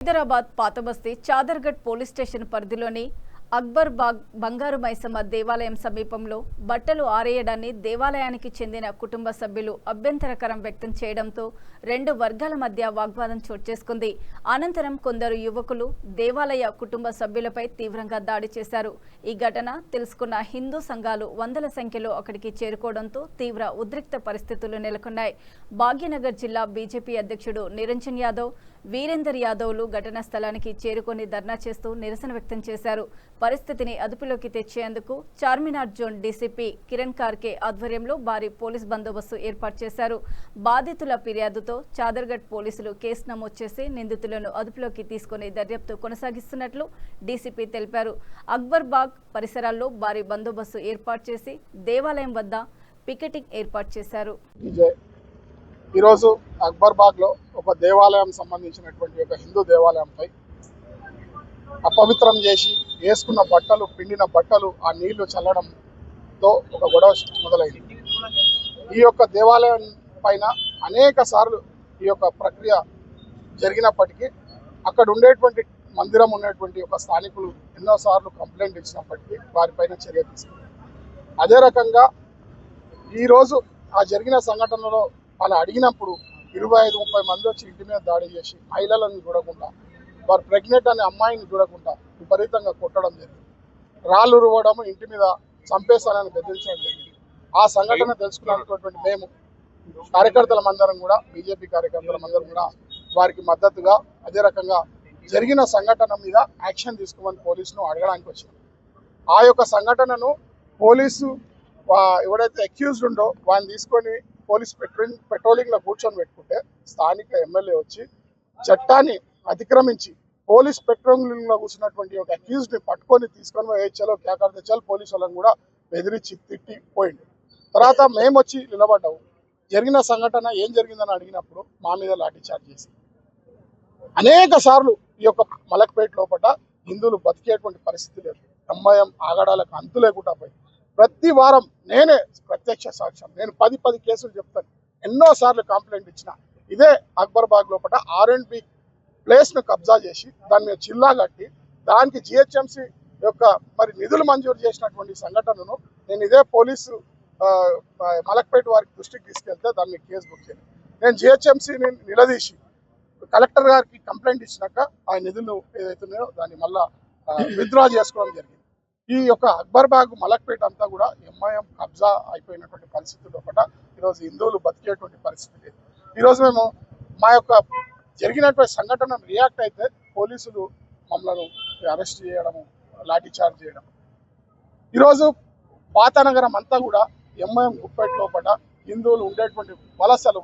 హైదరాబాద్ పాతబస్తీ Chaderghat police station పరిధిలోని అక్బర్ బాగ్ బంగారు మైసమ్మ దేవాలయం సమీపంలో బట్టలు ఆరేయడాన్ని దేవాలయానికి చెందిన కుటుంబ సభ్యులు అభ్యంతరకరం వ్యక్తం చేయడంతో రెండు వర్గాల మధ్య వాగ్వాదం చోటు చేసుకుంది. అనంతరం కొందరు యువకులు దేవాలయ కుటుంబ సభ్యులపై తీవ్రంగా దాడి చేశారు. ఈ ఘటన తెలుసుకున్న హిందూ సంఘాలు వందల సంఖ్యలో అక్కడికి చేరుకోవడంతో తీవ్ర ఉద్రిక్త పరిస్థితులు నెలకొన్నాయి. భాగ్యనగర్ జిల్లా బీజేపీ అధ్యక్షుడు నిరంజన్ యాదవ్, వీరేందర్ యాదవ్లు ఘటనా స్థలానికి చేరుకొని ధర్నా చేస్తూ నిరసన వ్యక్తం చేశారు. పరిస్థితిని అదుపులోకి తెచ్చేందుకు చార్మినార్ జోన్ డీసీపీ కిరణ్ కార్కే ఆధ్వర్యంలో భారీ పోలీస్ బందోబస్తు ఏర్పాటు చేశారు. బాధితుల ఫిర్యాదుతో చాదర్గఢ్ పోలీసులు కేసు నమోదు చేసి నిందితులను అదుపులోకి తీసుకుని దర్యాప్తు కొనసాగిస్తున్నట్లు డీసీపీ తెలిపారు. అక్బర్ బాగ్ పరిసరాల్లో భారీ బందోబస్తు ఏర్పాటు చేసి దేవాలయం వద్ద పికెటింగ్ ఏర్పాటు చేశారు. ఈరోజు అక్బర్ బాగ్ లో ఒక దేవాలయం సంబంధించినటువంటి ఒక హిందూ దేవాలయంపై అపవిత్రం చేసి వేసుకున్న బట్టలు, పిండిన బట్టలు, ఆ నీళ్లు చల్లడంతో ఒక గొడవ మొదలైంది. ఈ యొక్క దేవాలయం పైన అనేక సార్లు ఈ యొక్క ప్రక్రియ జరిగినప్పటికీ అక్కడ ఉండేటువంటి మందిరం ఉన్నటువంటి ఒక స్థానికులు ఎన్నోసార్లు కంప్లైంట్ ఇచ్చినప్పటికీ వారిపైన చర్య తీసుకున్నారు. అదే రకంగా ఈరోజు ఆ జరిగిన సంఘటనలో వాళ్ళు అడిగినప్పుడు 25-30 మంది వచ్చి ఇంటి మీద దాడి చేసి మహిళలను చూడకుండా, వారు ప్రెగ్నెంట్ అనే అమ్మాయిని చూడకుండా విపరీతంగా కొట్టడం జరిగింది. రాళ్ళు రువ్వడం, ఇంటి మీద చంపేస్తానని బెదిరించడం జరిగింది. ఆ సంఘటన తెలుసుకున్నటువంటి మేము కార్యకర్తలమందరం కూడా, బీజేపీ కార్యకర్తలమందరం కూడా వారికి మద్దతుగా అదే రకంగా జరిగిన సంఘటన మీద యాక్షన్ తీసుకోమని పోలీసును అడగడానికి వచ్చినాం. ఆ యొక్క సంఘటనను పోలీసు ఎవడైతే అక్యూజ్డ్ ఉండో వాడిని తీసుకొని పోలీస్ పెట్రోలింగ్ లో కూర్చొని పెట్టుకుంటే స్థానిక ఎమ్మెల్యే వచ్చి చట్టాన్ని అతిక్రమించి పోలీస్ పెట్రోలింగ్ లో కూర్చున్నటువంటి ఒక అక్యూజ్డ్ ని పట్టుకొని తీసుకొని చలో క్యాకర్తే చల్ పోలీసు వాళ్ళని కూడా బెదిరించి తిట్టి పోయింది. తర్వాత మేము వచ్చి నిలబడ్డాము. జరిగిన సంఘటన ఏం జరిగిందని అడిగినప్పుడు మా మీద లాఠీ చార్జ్ చేసి అనేక సార్లు ఈ యొక్క మలక్పేట లోపల హిందువులు బతికేటువంటి పరిస్థితి లేదు. అమ్మాయం ఆగడాలకు అంతు లేకుండా పోయింది. ప్రతి వారం నేనే ప్రత్యక్ష సాక్ష్యం, నేను 10 కేసులు చెప్తాను. ఎన్నోసార్లు కంప్లైంట్ ఇచ్చిన ఇదే అక్బర్ బాగ్ లోపల R&B ప్లేస్ ను కబ్జా చేసి దాని మీద చిల్లా కట్టి దానికి జిహెచ్ఎంసీ యొక్క మరి నిధులు మంజూరు చేసినటువంటి సంఘటనను నేను ఇదే పోలీసు మలక్పేట వారికి దృష్టికి తీసుకెళ్తే దాన్ని కేసు బుక్ చేయాలి. నేను జిహెచ్ఎంసీని నిలదీసి కలెక్టర్ గారికి కంప్లైంట్ ఇచ్చినాక ఆ నిధులు ఏదైతున్నాయో దాన్ని మళ్ళా విత్డ్రా చేసుకోవడం జరిగింది. ఈ యొక్క అక్బర్ బాగ్ మలక్పేట అంతా కూడా ఎంఐఎం కబ్జా అయిపోయినటువంటి పరిస్థితుల్లో కూడా ఈరోజు హిందువులు బతికేటువంటి పరిస్థితి లేదు. ఈరోజు మేము మా యొక్క జరిగినటువంటి సంఘటనను రియాక్ట్ అయితే పోలీసులు మమ్మల్ని అరెస్ట్ చేయడము, లాఠీ చార్జ్ చేయడం. ఈరోజు పాతనగరం అంతా కూడా ఎంఐఎం గుప్పేట లోపల హిందువులు ఉండేటువంటి వలసలు.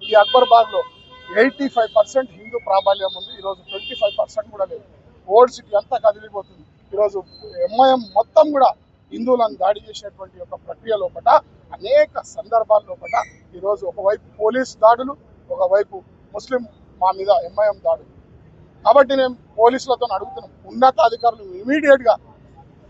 ఈ అక్బర్ బాగ్ లో 85% హిందూ ప్రాబల్యం ఉంది. ఈరోజు 25% కూడా లేదు. ఓల్డ్ సిటీ అంతా కదిలిపోతుంది. ఈరోజు ఎంఐఎం మొత్తం కూడా హిందువులను దాడి చేసేటువంటి ఒక ప్రక్రియ లోపల అనేక సందర్భాల లోపల ఈరోజు ఒకవైపు పోలీస్ దాడులు, ఒకవైపు ముస్లిం మా మీద ఎంఐఎం దాడులు. కాబట్టి నేను పోలీసులతో అడుగుతున్నాం, ఉన్నతాధికారులు ఇమీడియట్ గా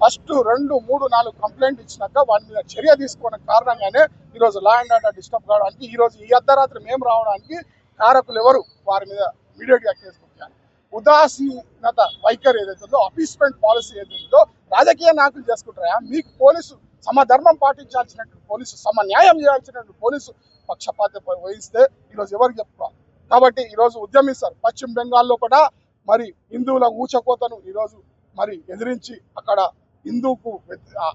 ఫస్ట్ 2, 3, 4 కంప్లైంట్ ఇచ్చినాక వాటి మీద చర్య తీసుకోవడం కారణంగానే ఈరోజు లా అండ్ ఆర్డర్ డిస్టర్బ్ కావడానికి, ఈరోజు ఈ అర్ధరాత్రి మేము రావడానికి కారకులు ఎవరు, వారి మీద ఇమీడియట్ గా కేసు పెట్టాలి. ఉదాసీనత వైఖరి ఏదైతుందో, అపీస్మెంట్ పాలసీ ఏదైతుందో రాజకీయ నాయకులు చేసుకుంటారా? మీకు పోలీసు సమధర్మం పాటించాల్సినట్టు, పోలీసు సమ న్యాయం చేయాల్సినట్టు పోలీసు పక్షపాతం వహిస్తే ఈరోజు ఎవరికి చెప్పుకోవాలి? కాబట్టి ఈరోజు ఉద్యమిస్తారు. పశ్చిమ బెంగాల్లో కూడా మరి హిందువుల ఊచకోతను ఈరోజు మరి ఎదిరించి అక్కడ హిందూకు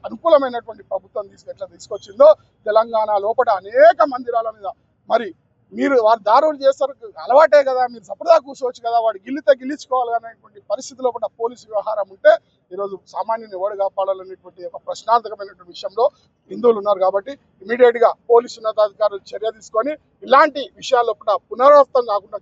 అనుకూలమైనటువంటి ప్రభుత్వం ఎట్లా తీసుకొచ్చిందో తెలంగాణ లోపల అనేక మందిరాల మీద మరి మీరు వారు దారులు చేస్తారు, అలవాటే కదా, మీరు సపదా కూర్చోవచ్చు కదా, వాడు గిల్లించుకోవాలి అనేటువంటి పరిస్థితిలో కూడా పోలీసు వ్యవహారం ఉంటే ఈరోజు సామాన్యుని ఎవడు కాపాడాలనేటువంటి ఒక ప్రశ్నార్థకమైనటువంటి విషయంలో హిందువులు ఉన్నారు. కాబట్టి ఇమీడియట్ గా పోలీసు ఉన్నతాధికారులు చర్య తీసుకొని ఇలాంటి విషయాల్లో కూడా పునరావృతం కాకుండా